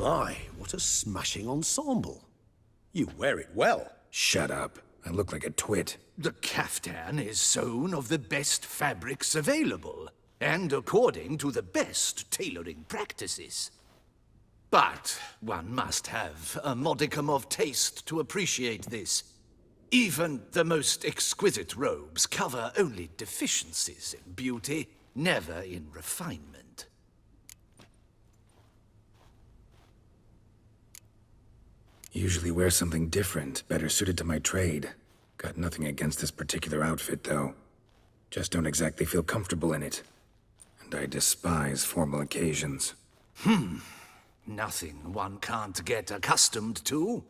My, what a smashing ensemble. You wear it well. Shut up. I look like a twit. The caftan is sewn of the best fabrics available, and according to the best tailoring practices. But one must have a modicum of taste to appreciate this. Even the most exquisite robes cover only deficiencies in beauty, never in refinement. Usually wear something different, better suited to my trade. Got nothing against this particular outfit, though. Just don't exactly feel comfortable in it. And I despise formal occasions. Nothing one can't get accustomed to.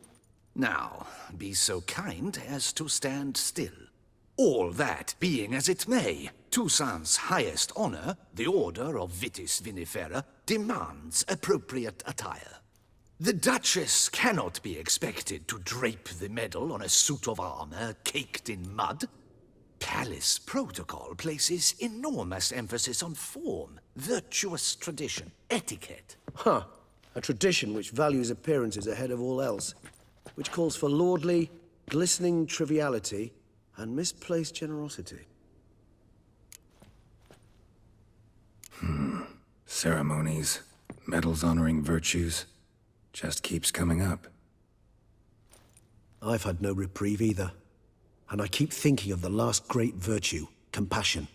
Now, be so kind as to stand still. All that being as it may, Toussaint's highest honor, the Order of Vitis Vinifera, demands appropriate attire. The Duchess cannot be expected to drape the medal on a suit of armor caked in mud. Palace protocol places enormous emphasis on form, virtuous tradition, etiquette. Huh. A tradition which values appearances ahead of all else. Which calls for lordly, glistening triviality and misplaced generosity. Ceremonies, medals honoring virtues, just keeps coming up. I've had no reprieve either. And I keep thinking of the last great virtue, compassion.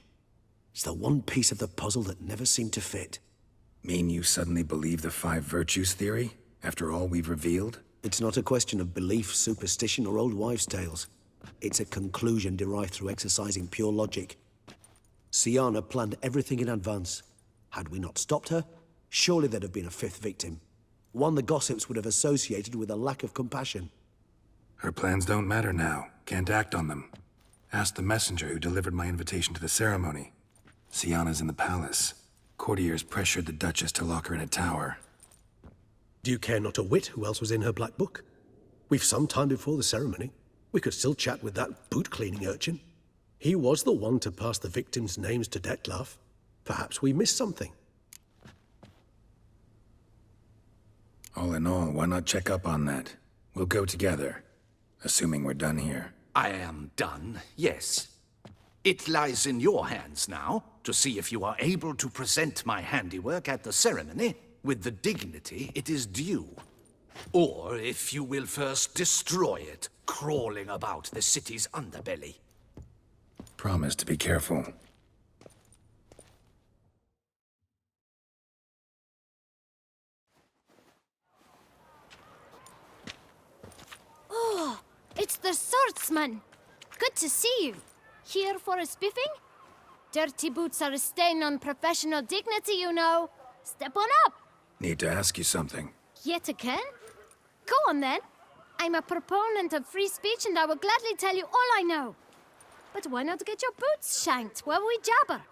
It's the one piece of the puzzle that never seemed to fit. Mean you suddenly believe the 5 virtues theory, after all we've revealed? It's not a question of belief, superstition, or old wives' tales. It's a conclusion derived through exercising pure logic. Syanna planned everything in advance. Had we not stopped her, surely there'd have been a 5th victim. One the gossips would have associated with a lack of compassion. Her plans don't matter now. Can't act on them. Ask the messenger who delivered my invitation to the ceremony. Syanna's in the palace. Courtiers pressured the Duchess to lock her in a tower. Do you care not a whit who else was in her black book? We've some time before the ceremony. We could still chat with that boot-cleaning urchin. He was the one to pass the victims' names to Dettlaff. Perhaps we missed something. All in all, why not check up on that? We'll go together, assuming we're done here. I am done, yes. It lies in your hands now to see if you are able to present my handiwork at the ceremony with the dignity it is due. Or if you will first destroy it, crawling about the city's underbelly. Promise to be careful. Oh, it's the swordsman. Good to see you. Here for a spiffing? Dirty boots are a stain on professional dignity, you know. Step on up. Need to ask you something. Yet again? Go on then. I'm a proponent of free speech and I will gladly tell you all I know. But why not get your boots shanked while we jabber?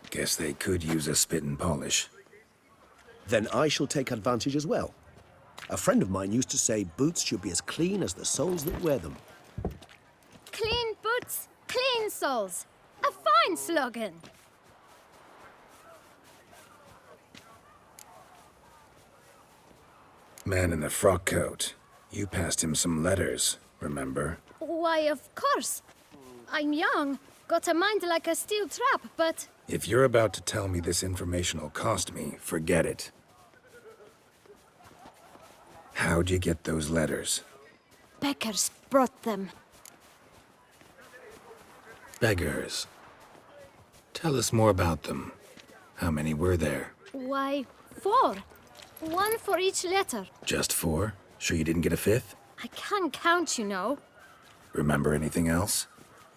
Guess they could use a spit and polish. Then I shall take advantage as well. A friend of mine used to say boots should be as clean as the soles that wear them. Clean boots, clean soles. A fine slogan. Man in the frock coat. You passed him some letters, remember? Why, of course. I'm young, got a mind like a steel trap, but... If you're about to tell me this information will cost me, forget it. How'd you get those letters? Beggars brought them. Beggars. Tell us more about them. How many were there? Why, 4. 1 for each letter. Just 4? Sure you didn't get a 5th? I can't count, you know. Remember anything else?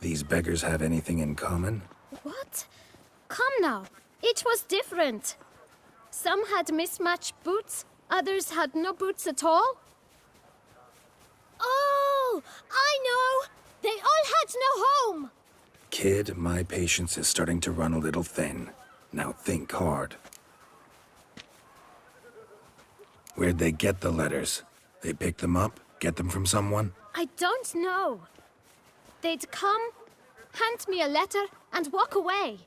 These beggars have anything in common? What? Come now. Each was different. Some had mismatched boots, others had no boots at all. Oh, I know! They all had no home! Kid, my patience is starting to run a little thin. Now think hard. Where'd they get the letters? They pick them up? Get them from someone? I don't know. They'd come, hand me a letter, and walk away.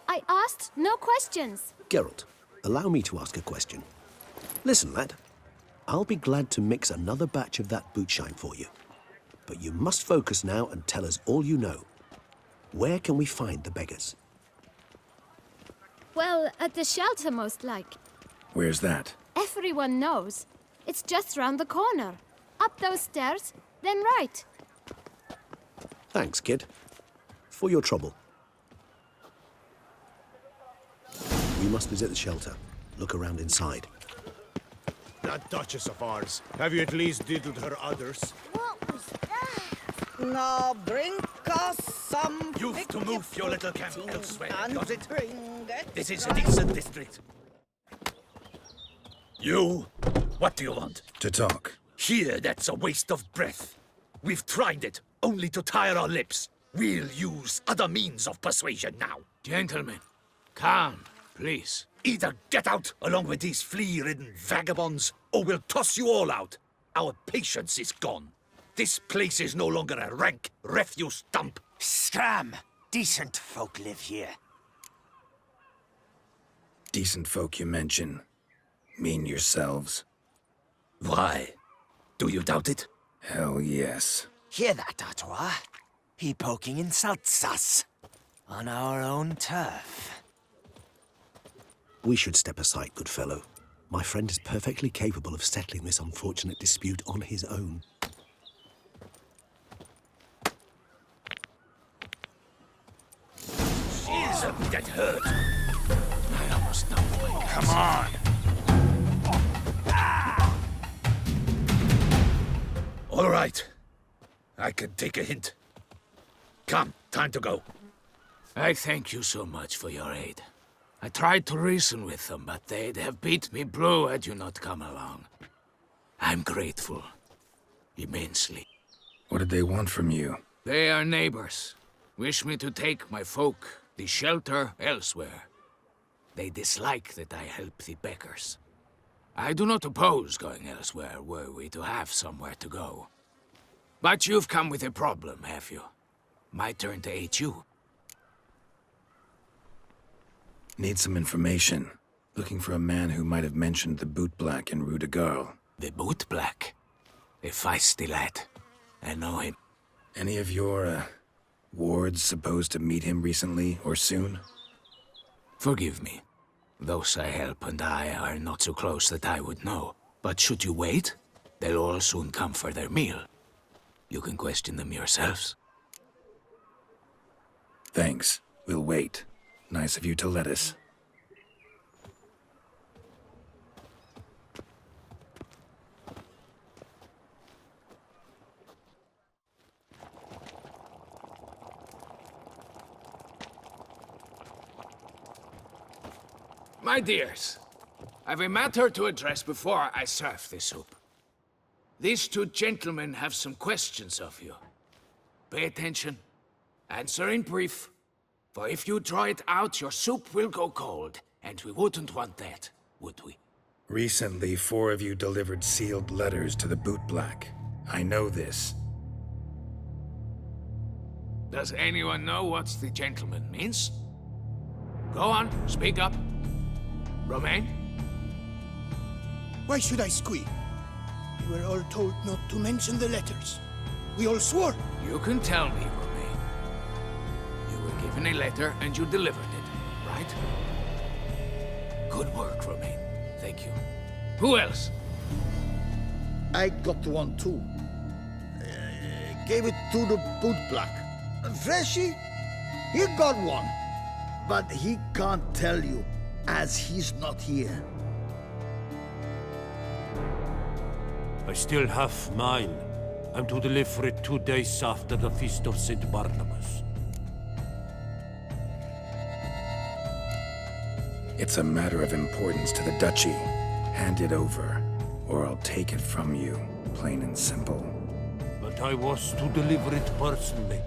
I asked no questions. Geralt, allow me to ask a question. Listen, lad. I'll be glad to mix another batch of that bootshine for you. But you must focus now and tell us all you know. Where can we find the beggars? Well, at the shelter, most like. Where's that? Everyone knows. It's just round the corner. Up those stairs, then right. Thanks, kid. For your trouble. We must visit the shelter. Look around inside. That Duchess of ours. Have you at least diddled her others? What was that? Now bring us some. You've to move your little camp elsewhere, got it? Bring it. This is a decent district. You? What do you want? To talk. Here, that's a waste of breath. We've tried it, only to tire our lips. We'll use other means of persuasion now. Gentlemen, calm, please. Either get out along with these flea-ridden vagabonds, or we'll toss you all out. Our patience is gone. This place is no longer a rank refuse dump. Scram! Decent folk live here. Decent folk you mention. Mean yourselves. Why? Do you doubt it? Hell yes. Hear that, Artois? He poking insults us. On our own turf. We should step aside, good fellow. My friend is perfectly capable of settling this unfortunate dispute on his own. Jesus, that hurt. I almost know. Come on! All right. I can take a hint. Come, time to go. I thank you so much for your aid. I tried to reason with them, but they'd have beat me blue had you not come along. I'm grateful. Immensely. What did they want from you? They are neighbors. Wish me to take my folk, the shelter, elsewhere. They dislike that I help the beggars. I do not oppose going elsewhere were we to have somewhere to go. But you've come with a problem, have you? My turn to aid you. Need some information. Looking for a man who might have mentioned the boot black in Rue de Garl. The boot black? A feisty lad. I know him. Any of your, wards supposed to meet him recently or soon? Forgive me. Those I help and I are not so close that I would know. But should you wait, they'll all soon come for their meal. You can question them yourselves. Thanks. We'll wait. Nice of you to let us. My dears, I've a matter to address before I serve the soup. These two gentlemen have some questions of you. Pay attention. Answer in brief. For if you draw it out, your soup will go cold, and we wouldn't want that, would we? Recently, 4 of you delivered sealed letters to the boot black. I know this. Does anyone know what the gentleman means? Go on, speak up. Romain? Why should I squeal? We were all told not to mention the letters. We all swore. You can tell me, Romain. You were given a letter and you delivered it, right? Good work, Romain. Thank you. Who else? I got one too. Gave it to the boot black. Freshy, he got one. But he can't tell you, as he's not here. I still have mine. I'm to deliver it 2 days after the Feast of St. Barnabas. It's a matter of importance to the Duchy. Hand it over, or I'll take it from you, plain and simple. But I was to deliver it personally.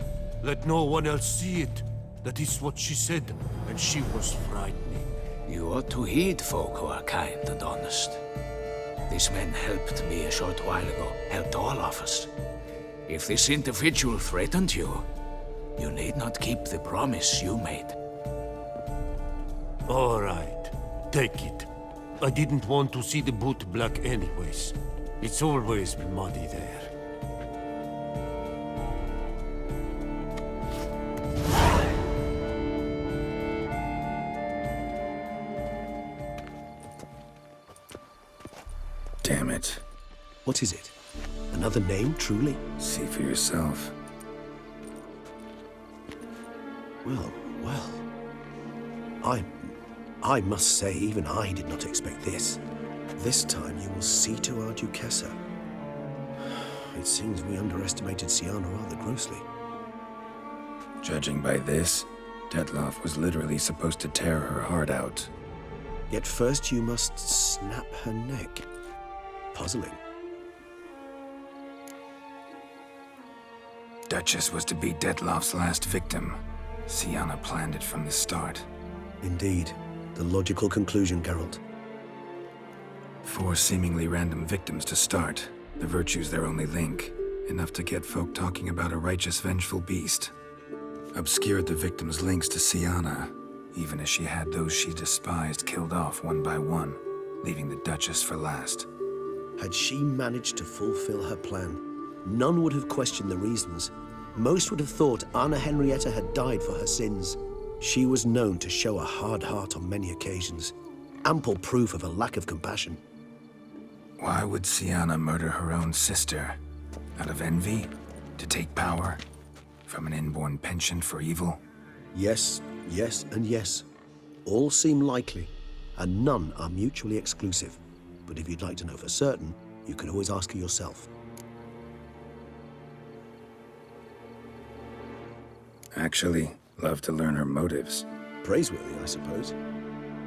Let no one else see it. That is what she said, and she was frightening. You ought to heed folk who are kind and honest. This man helped me a short while ago, helped all of us. If this individual threatened you, you need not keep the promise you made. All right, take it. I didn't want to see the boot black anyways. It's always muddy there. Damn it. What is it? Another name, truly? See for yourself. Well, well. I must say, even I did not expect this. This time you will see to our Duchessa. It seems we underestimated Siana rather grossly. Judging by this, Detloff was literally supposed to tear her heart out. Yet first you must snap her neck. Puzzling. Duchess was to be Detloff's last victim. Siana planned it from the start. Indeed. The logical conclusion, Geralt. 4 seemingly random victims to start. The virtue's their only link. Enough to get folk talking about a righteous, vengeful beast. Obscured the victims' links to Siana, even as she had those she despised killed off one by one, leaving the Duchess for last. Had she managed to fulfill her plan, none would have questioned the reasons. Most would have thought Anna Henrietta had died for her sins. She was known to show a hard heart on many occasions. Ample proof of a lack of compassion. Why would Siana murder her own sister? Out of envy? To take power? From an inborn penchant for evil? Yes, yes, and yes. All seem likely, and none are mutually exclusive. But if you'd like to know for certain, you can always ask her yourself. Actually, love to learn her motives. Praiseworthy, I suppose.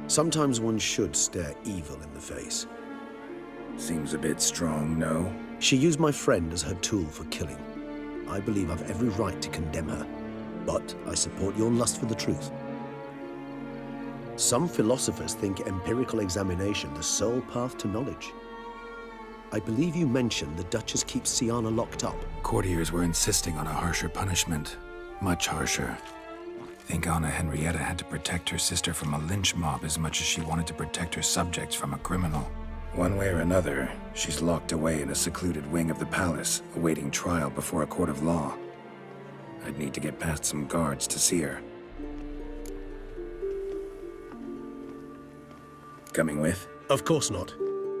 Sometimes one should stare evil in the face. Seems a bit strong, no? She used my friend as her tool for killing. I believe I've every right to condemn her, but I support your lust for the truth. Some philosophers think empirical examination the sole path to knowledge. I believe you mentioned the Duchess keeps Siana locked up. Courtiers were insisting on a harsher punishment. Much harsher. Think Anna Henrietta had to protect her sister from a lynch mob as much as she wanted to protect her subjects from a criminal. One way or another, she's locked away in a secluded wing of the palace, awaiting trial before a court of law. I'd need to get past some guards to see her. Coming with? Of course not.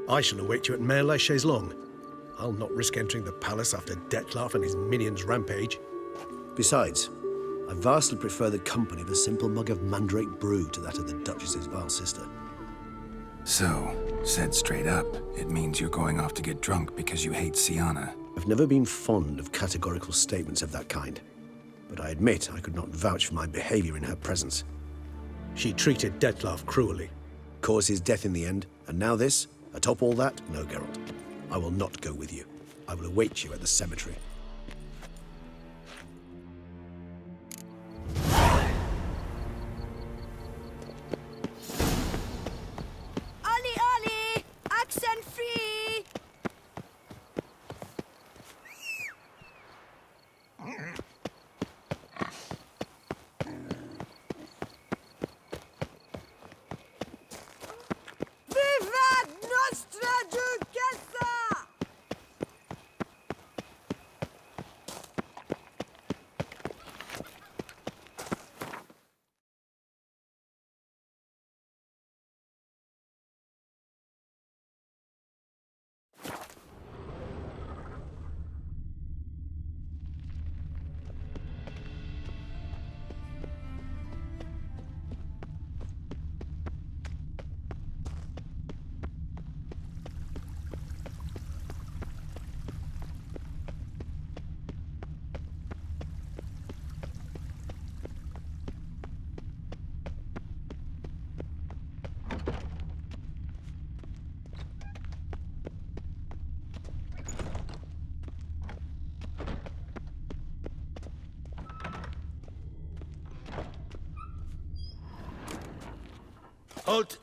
I shall await you at Mare la Chaise-Longue. I'll not risk entering the palace after Detloff and his minions rampage. Besides, I vastly prefer the company of a simple mug of mandrake brew to that of the Duchess's vile sister. So, said straight up, it means you're going off to get drunk because you hate Siana. I've never been fond of categorical statements of that kind, but I admit I could not vouch for my behavior in her presence. She treated Detloff cruelly. Caused his death in the end, and now this? Atop all that? No, Geralt. I will not go with you. I will await you at the cemetery. Ollie, Ollie! Accent free! Vivat Nostra Duchessa! Halt!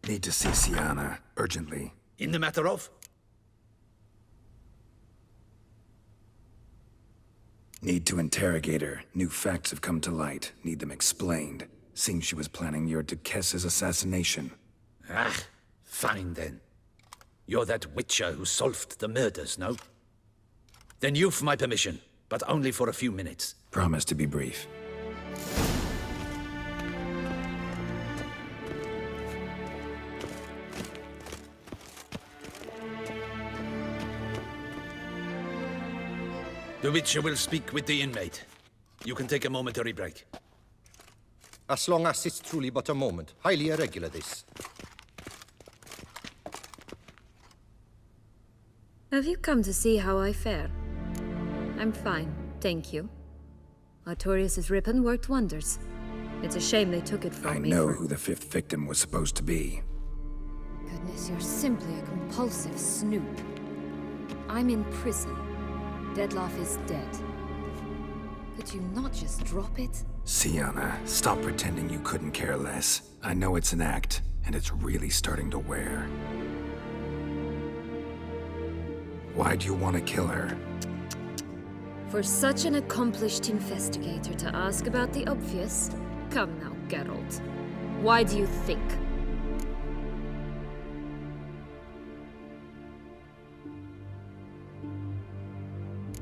Need to see Siana, urgently. In the matter of? Need to interrogate her. New facts have come to light. Need them explained. Seems she was planning your Duchessa's assassination. Ah, Fine then. You're that witcher who solved the murders, no? Then you've my permission, but only for a few minutes. Promise to be brief. The witcher will speak with the inmate. You can take a momentary break. As long as it's truly but a moment. Highly irregular, this. Have you come to see how I fare? I'm fine, thank you. Artorius' ribbon worked wonders. It's a shame they took it from me. I know who the fifth victim was supposed to be. Goodness, you're simply a compulsive snoop. I'm in prison. Dettlaff is dead. Could you not just drop it? Sienna, stop pretending you couldn't care less. I know it's an act, and it's really starting to wear. Why do you want to kill her? For such an accomplished investigator to ask about the obvious? Come now, Geralt. Why do you think?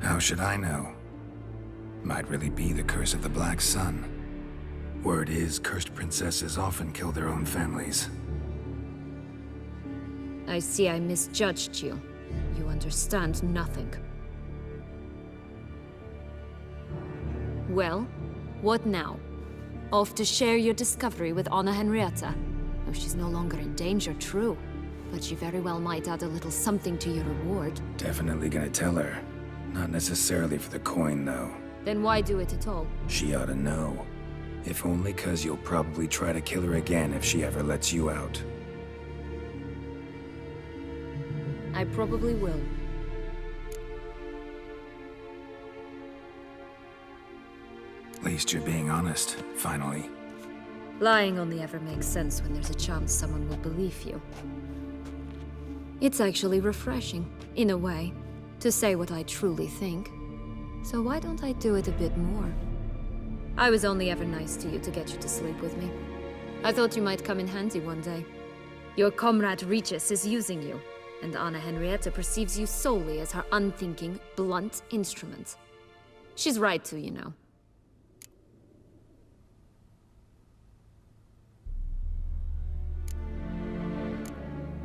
How should I know? Might really be the curse of the Black Sun. Word is, cursed princesses often kill their own families. I see I misjudged you. You understand nothing. Well, what now? Off to share your discovery with Anna Henrietta? Oh, she's no longer in danger, true. But she very well might add a little something to your reward. Definitely gonna tell her. Not necessarily for the coin, though. Then why do it at all? She ought to know. If only 'cause you'll probably try to kill her again if she ever lets you out. I probably will. At least you're being honest, finally. Lying only ever makes sense when there's a chance someone will believe you. It's actually refreshing, in a way, to say what I truly think. So why don't I do it a bit more? I was only ever nice to you to get you to sleep with me. I thought you might come in handy one day. Your comrade Regis is using you, and Anna Henrietta perceives you solely as her unthinking, blunt instrument. She's right to, you know.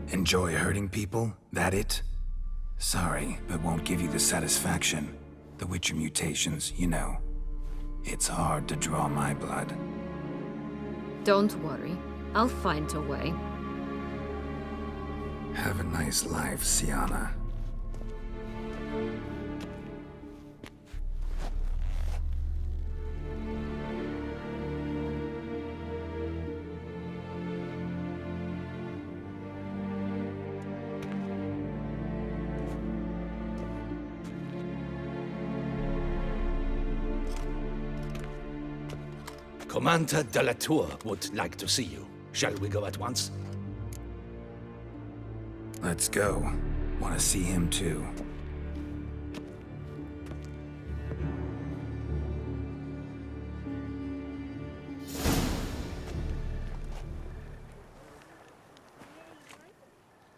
Enjoy hurting people? That it? Sorry, but won't give you the satisfaction. The Witcher mutations, you know. It's hard to draw my blood. Don't worry. I'll find a way. Have a nice life, Sienna. Commander de la Tour would like to see you. Shall we go at once? Let's go. Want to see him too.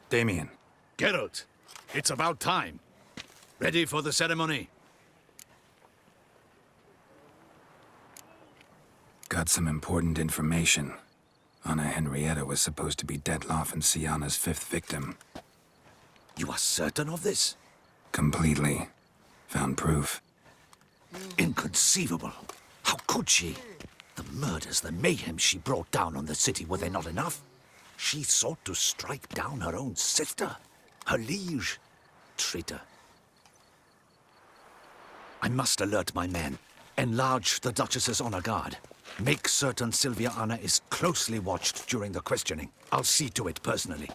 Damien. Geralt, it's about time. Ready for the ceremony? Got some important information. Anna Henrietta was supposed to be Dettlaff and Sienna's fifth victim. You are certain of this? Completely. Found proof. Inconceivable. How could she? The murders, the mayhem she brought down on the city, were they not enough? She sought to strike down her own sister, her liege. Traitor. I must alert my men. Enlarge the Duchess's honor guard. Make certain Sylvia Anna is closely watched during the questioning. I'll see to it personally.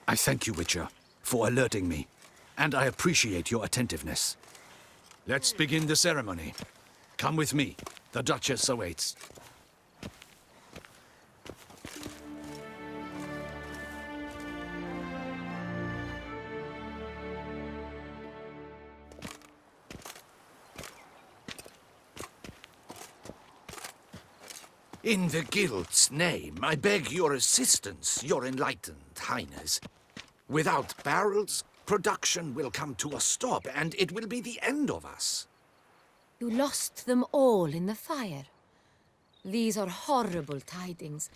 I thank you, Witcher, for alerting me, and I appreciate your attentiveness. Let's begin the ceremony. Come with me. The Duchess awaits. In the Guild's name, I beg your assistance, your enlightened highness. Without barrels, production will come to a stop, and it will be the end of us. You lost them all in the fire. These are horrible tidings.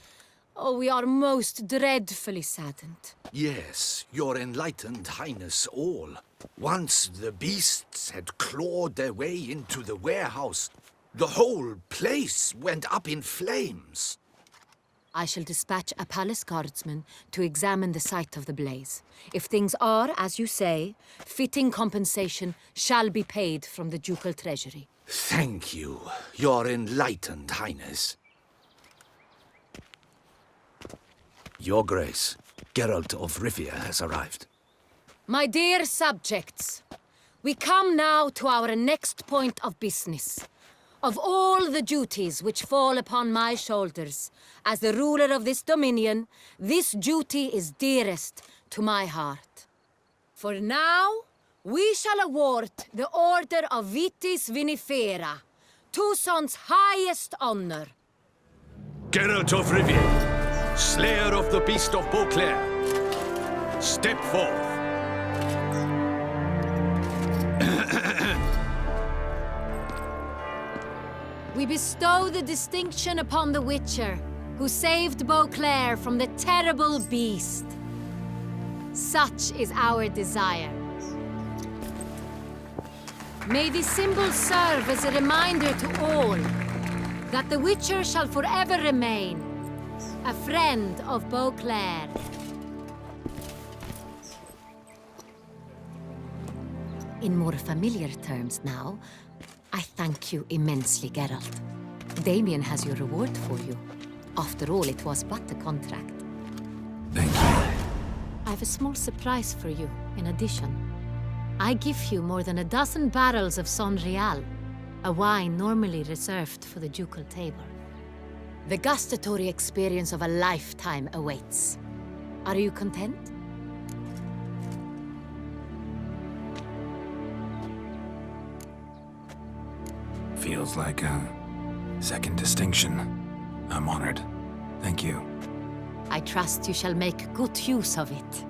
Oh, we are most dreadfully saddened. Yes, your enlightened highness all. Once the beasts had clawed their way into the warehouse, the whole place went up in flames. I shall dispatch a palace guardsman to examine the site of the blaze. If things are, as you say, fitting compensation shall be paid from the ducal treasury. Thank you, your enlightened highness. Your Grace, Geralt of Rivia has arrived. My dear subjects, we come now to our next point of business. Of all the duties which fall upon my shoulders, as the ruler of this dominion, this duty is dearest to my heart. For now, we shall award the Order of Vitis Vinifera, Tucson's highest honor. Geralt of Rivia, Slayer of the Beast of Beauclair, step forth. We bestow the distinction upon the Witcher, who saved Beauclair from the terrible beast. Such is our desire. May this symbol serve as a reminder to all that the Witcher shall forever remain a friend of Beauclair. In more familiar terms now, I thank you immensely, Geralt. Damien has your reward for you. After all, it was but a contract. Thank you. I have a small surprise for you, in addition. I give you more than a dozen barrels of Son Real, a wine normally reserved for the ducal table. The gustatory experience of a lifetime awaits. Are you content? Feels like a second distinction. I'm honored. Thank you. I trust you shall make good use of it.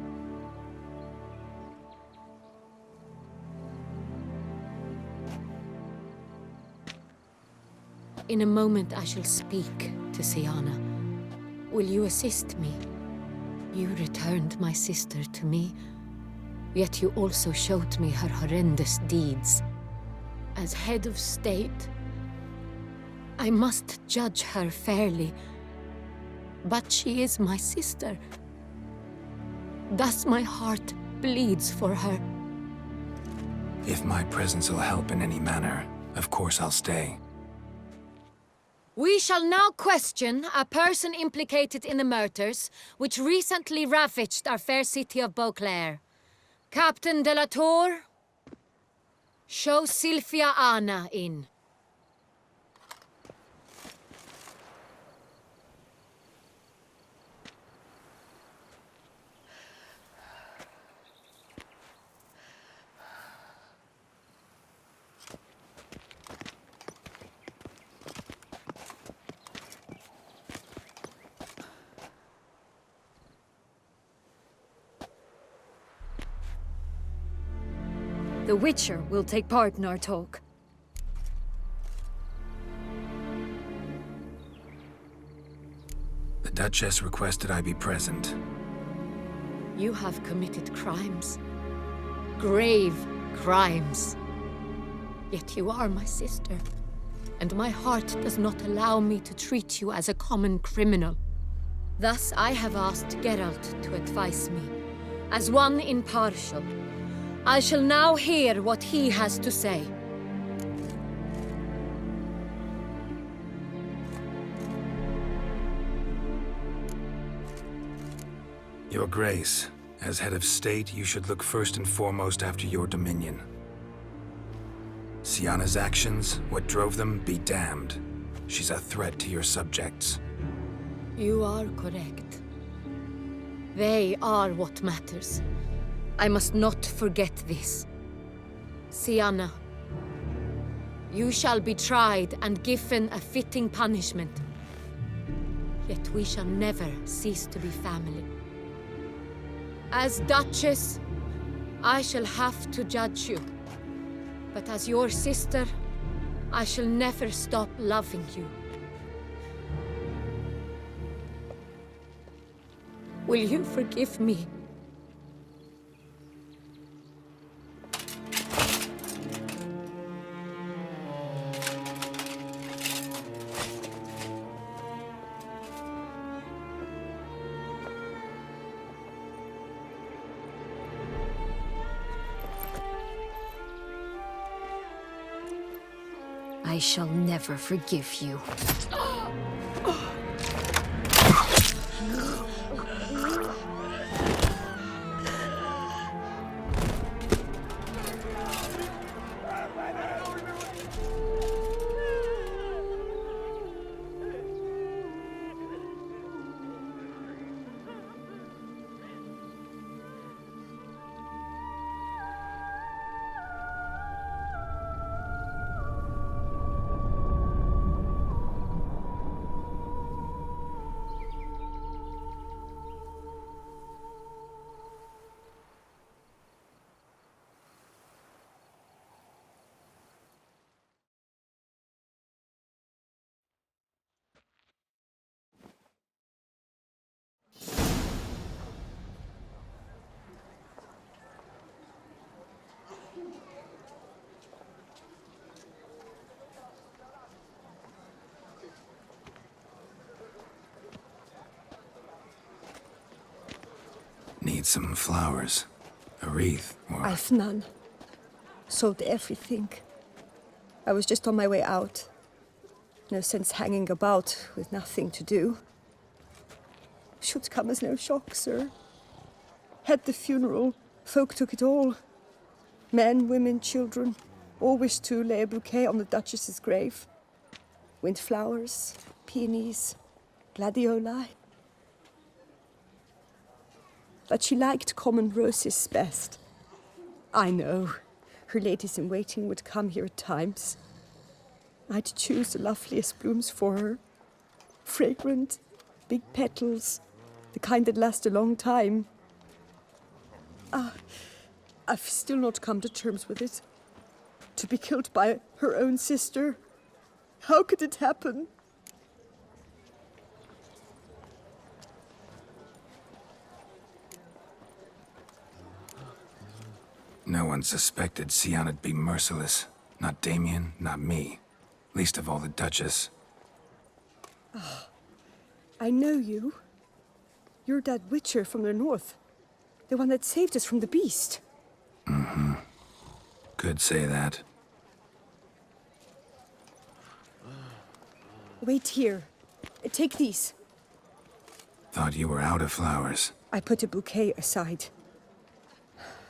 In a moment I shall speak to Siana. Will you assist me? You returned my sister to me, yet you also showed me her horrendous deeds. As head of state, I must judge her fairly. But she is my sister. Thus my heart bleeds for her. If my presence will help in any manner, of course I'll stay. We shall now question a person implicated in the murders which recently ravaged our fair city of Beauclair. Captain de la Tour, show Sylvia Anna in. The Witcher will take part in our talk. The Duchess requested I be present. You have committed crimes. Grave crimes. Yet you are my sister. And my heart does not allow me to treat you as a common criminal. Thus I have asked Geralt to advise me, as one impartial. I shall now hear what he has to say. Your Grace, as head of state, you should look first and foremost after your dominion. Siana's actions, what drove them, be damned. She's a threat to your subjects. You are correct. They are what matters. I must not forget this. Siana, you shall be tried and given a fitting punishment. Yet we shall never cease to be family. As Duchess, I shall have to judge you. But as your sister, I shall never stop loving you. Will you forgive me? I shall never forgive you. Need some flowers. A wreath, or... I've none. Sold everything. I was just on my way out. No sense hanging about with nothing to do. Should come as no shock, sir. Had the funeral, folk took it all. Men, women, children, all wished to lay a bouquet on the Duchess's grave. Windflowers, peonies, gladioli. But she liked common roses best. I know, her ladies-in-waiting would come here at times. I'd choose the loveliest blooms for her. Fragrant, big petals, the kind that last a long time. I've still not come to terms with it. To be killed by her own sister. How could it happen? No one suspected Sianna'd be merciless. Not Damien, not me. Least of all the Duchess. I know you. You're that witcher from the north. The one that saved us from the beast. Mm-hmm. Could say that. Wait here. Take these. Thought you were out of flowers. I put a bouquet aside.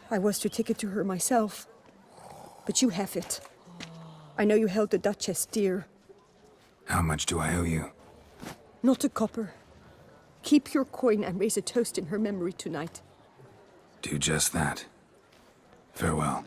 I was to take it to her myself. But you have it. I know you held the Duchess dear. How much do I owe you? Not a copper. Keep your coin and raise a toast in her memory tonight. Do just that. Farewell.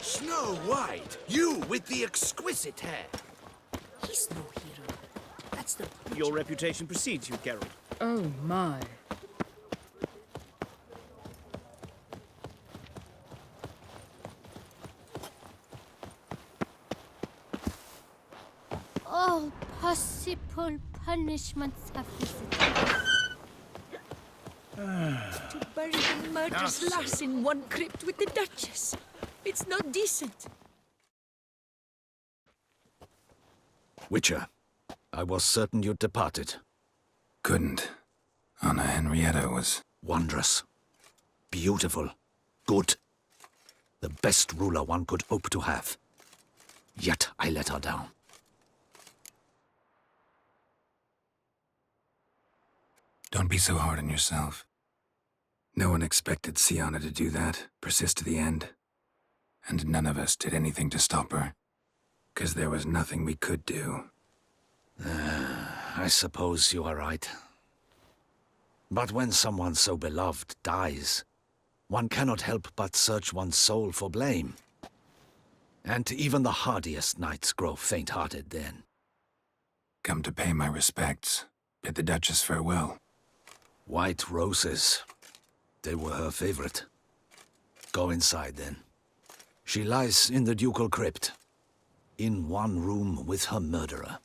Snow White, you with the exquisite hair. He's no hero. That's the... Your reputation precedes you, Geralt. Oh, my. All possible punishments have visited. To bury the murderous lass in one crypt with the Duchess. It's not decent. Witcher, I was certain you'd departed. Couldn't. Anna Henrietta was... Wondrous. Beautiful. Good. The best ruler one could hope to have. Yet I let her down. Don't be so hard on yourself. No one expected Siana to do that, persist to the end. And none of us did anything to stop her. 'Cause there was nothing we could do. I suppose you are right. But when someone so beloved dies, one cannot help but search one's soul for blame. And even the hardiest knights grow faint-hearted then. Come to pay my respects. Bid the Duchess farewell. White roses. They were her favorite. Go inside then. She lies in the ducal crypt, in one room with her murderer,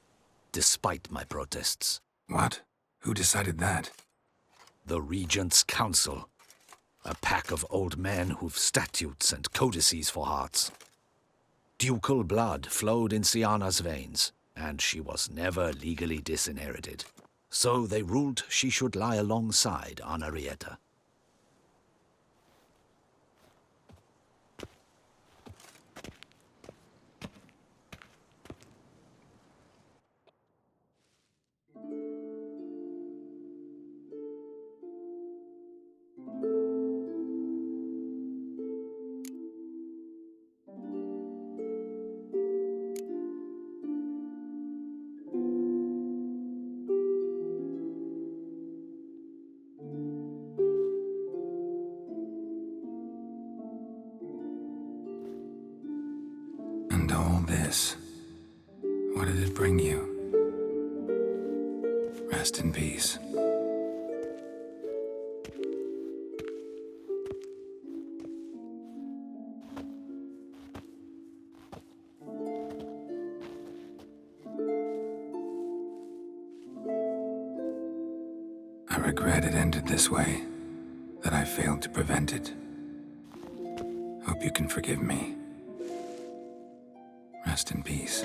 despite my protests. What? Who decided that? The Regent's Council. A pack of old men who've statutes and codices for hearts. Ducal blood flowed in Siana's veins, and she was never legally disinherited. So they ruled she should lie alongside Anarietta. And all this, what did it bring you? Rest in peace. I regret it ended this way, that I failed to prevent it. Hope you can forgive me. Rest in peace.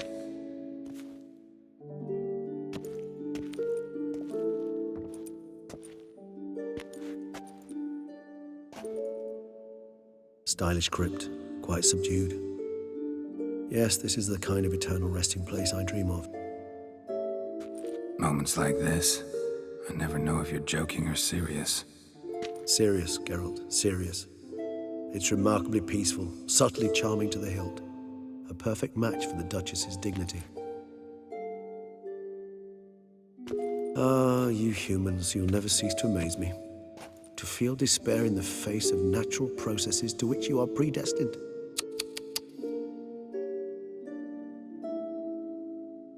Stylish crypt, quite subdued. Yes, this is the kind of eternal resting place I dream of. Moments like this, I never know if you're joking or serious. Serious, Geralt, serious. It's remarkably peaceful, subtly charming to the hilt. A perfect match for the Duchess's dignity. Ah, you humans, you'll never cease to amaze me. To feel despair in the face of natural processes to which you are predestined.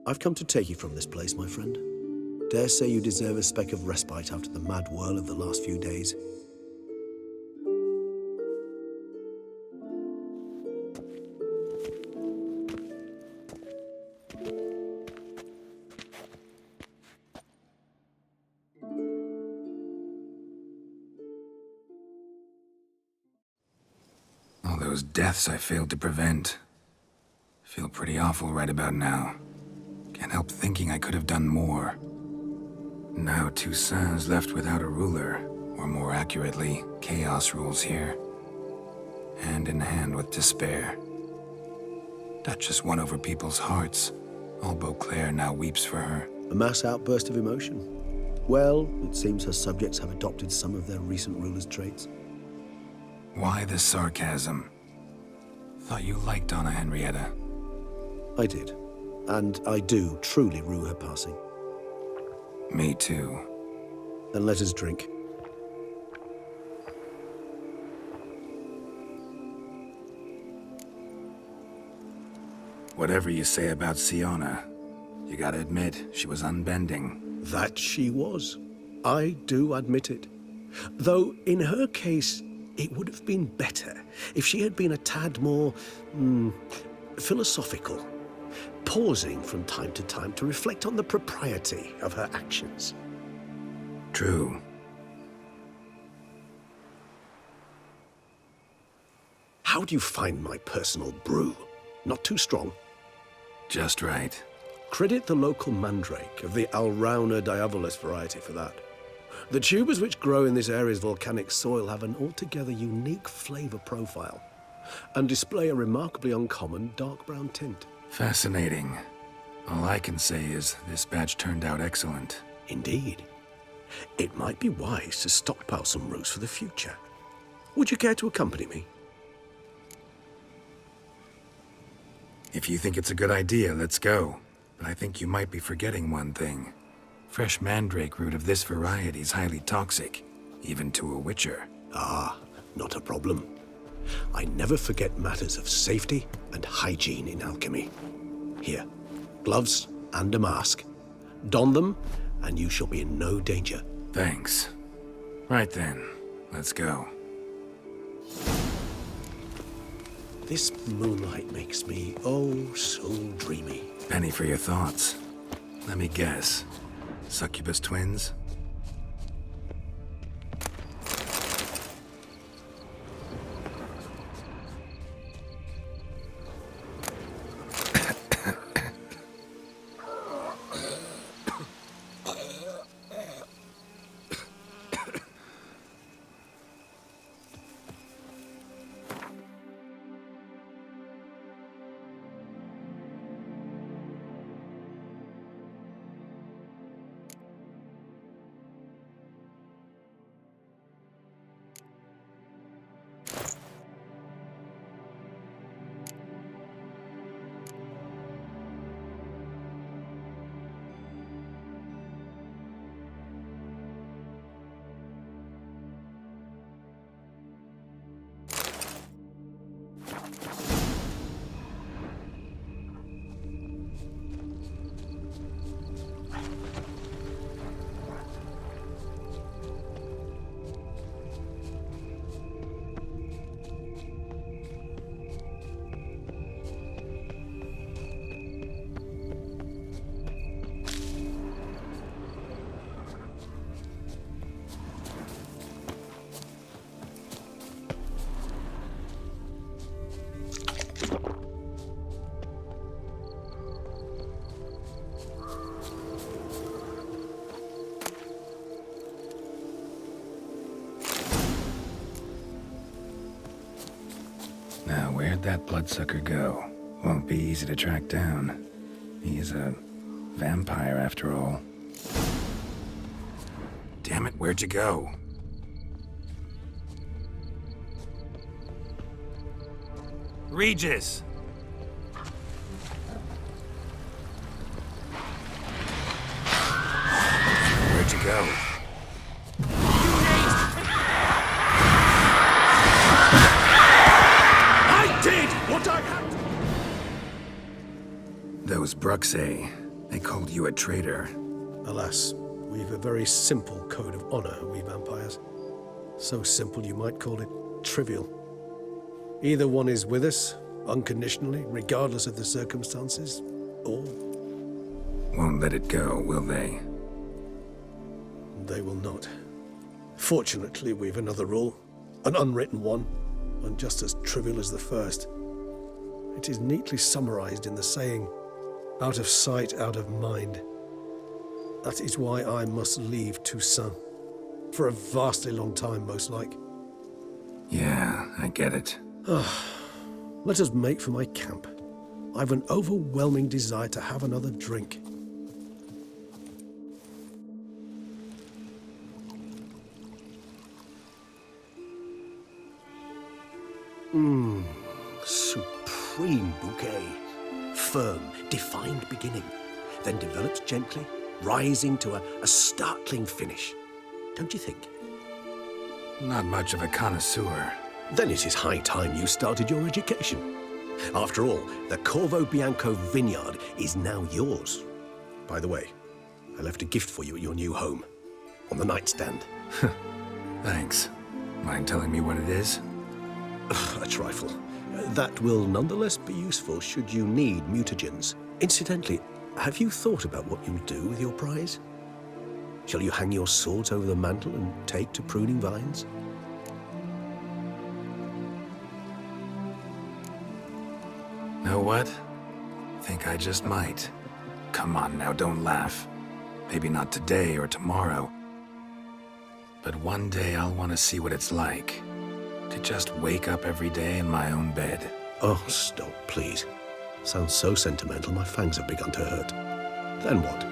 I've come to take you from this place, my friend. Dare say you deserve a speck of respite after the mad whirl of the last few days. All those deaths I failed to prevent. Feel pretty awful right about now. Can't help thinking I could have done more. Now Toussaint's left without a ruler, or more accurately, chaos rules here. Hand in hand with despair. Duchess won over people's hearts. All Beauclair now weeps for her. A mass outburst of emotion. Well, it seems her subjects have adopted some of their recent ruler's traits. Why the sarcasm? Thought you liked Donna Henrietta. I did. And I do truly rue her passing. Me too. Then let us drink. Whatever you say about Siana, you gotta admit, she was unbending. That she was. I do admit it. Though, in her case, it would have been better if she had been a tad more, philosophical, pausing from time to time to reflect on the propriety of her actions. True. How do you find my personal brew? Not too strong? Just right. Credit the local mandrake of the Alrauna diabolus variety for that. The tubers which grow in this area's volcanic soil have an altogether unique flavor profile and display a remarkably uncommon dark brown tint. Fascinating. All I can say is this batch turned out excellent. Indeed. It might be wise to stockpile some roots for the future. Would you care to accompany me? If you think it's a good idea, let's go. But I think you might be forgetting one thing. Fresh mandrake root of this variety is highly toxic, even to a witcher. Ah, not a problem. I never forget matters of safety and hygiene in alchemy. Here, gloves and a mask. Don them, and you shall be in no danger. Thanks. Right then, let's go. This moonlight makes me, oh, so dreamy. Penny for your thoughts. Let me guess. Succubus twins? Now, where'd that bloodsucker go? Won't be easy to track down. He is a vampire, after all. Damn it, where'd you go? Regis! Where'd you go? Those Bruxay, they called you a traitor. Alas, we've a very simple code of honor, we vampires. So simple you might call it trivial. Either one is with us, unconditionally, regardless of the circumstances, or... Won't let it go, will they? They will not. Fortunately, we've another rule, an unwritten one, and just as trivial as the first. It is neatly summarized in the saying, out of sight, out of mind. That is why I must leave Toussaint. For a vastly long time, most like. Yeah, I get it. Let us make for my camp. I've an overwhelming desire to have another drink. Supreme bouquet. Firm, defined beginning, then develops gently, rising to a startling finish. Don't you think? Not much of a connoisseur. Then it is high time you started your education. After all, the Corvo Bianco vineyard is now yours. By the way, I left a gift for you at your new home, on the nightstand. Thanks. Mind telling me what it is? A trifle. That will nonetheless be useful should you need mutagens. Incidentally, have you thought about what you'll do with your prize? Shall you hang your swords over the mantle and take to pruning vines? Know what? Think I just might. Come on now, don't laugh. Maybe not today or tomorrow. But one day I'll want to see what it's like. To just wake up every day in my own bed. Oh, stop, please. Sounds so sentimental, my fangs have begun to hurt. Then what?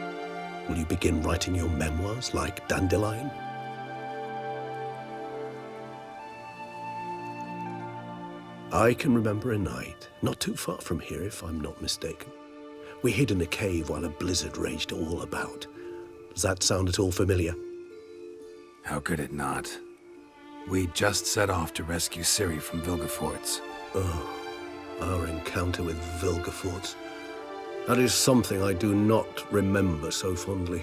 Will you begin writing your memoirs like Dandelion? I can remember a night, not too far from here if I'm not mistaken. We hid in a cave while a blizzard raged all about. Does that sound at all familiar? How could it not? We just set off to rescue Ciri from Vilgefortz. Oh, our encounter with Vilgefortz. That is something I do not remember so fondly.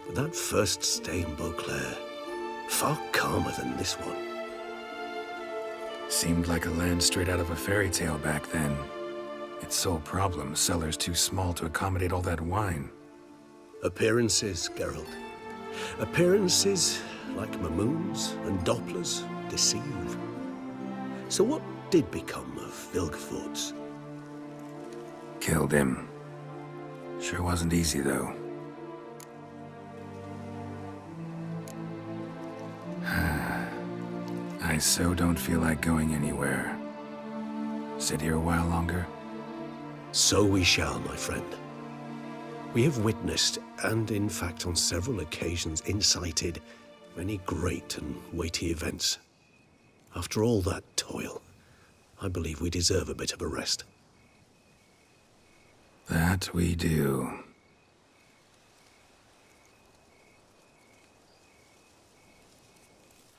But that first stay in Beauclair, far calmer than this one. Seemed like a land straight out of a fairy tale back then. Its sole problem, cellars too small to accommodate all that wine. Appearances, Geralt. Appearances, like Mamoons and Dopplers, deceive. So what did become of Vilgefortz? Killed him. Sure wasn't easy, though. I so don't feel like going anywhere. Sit here a while longer? So we shall, my friend. We have witnessed, and in fact on several occasions incited, many great and weighty events. After all that toil, I believe we deserve a bit of a rest. That we do.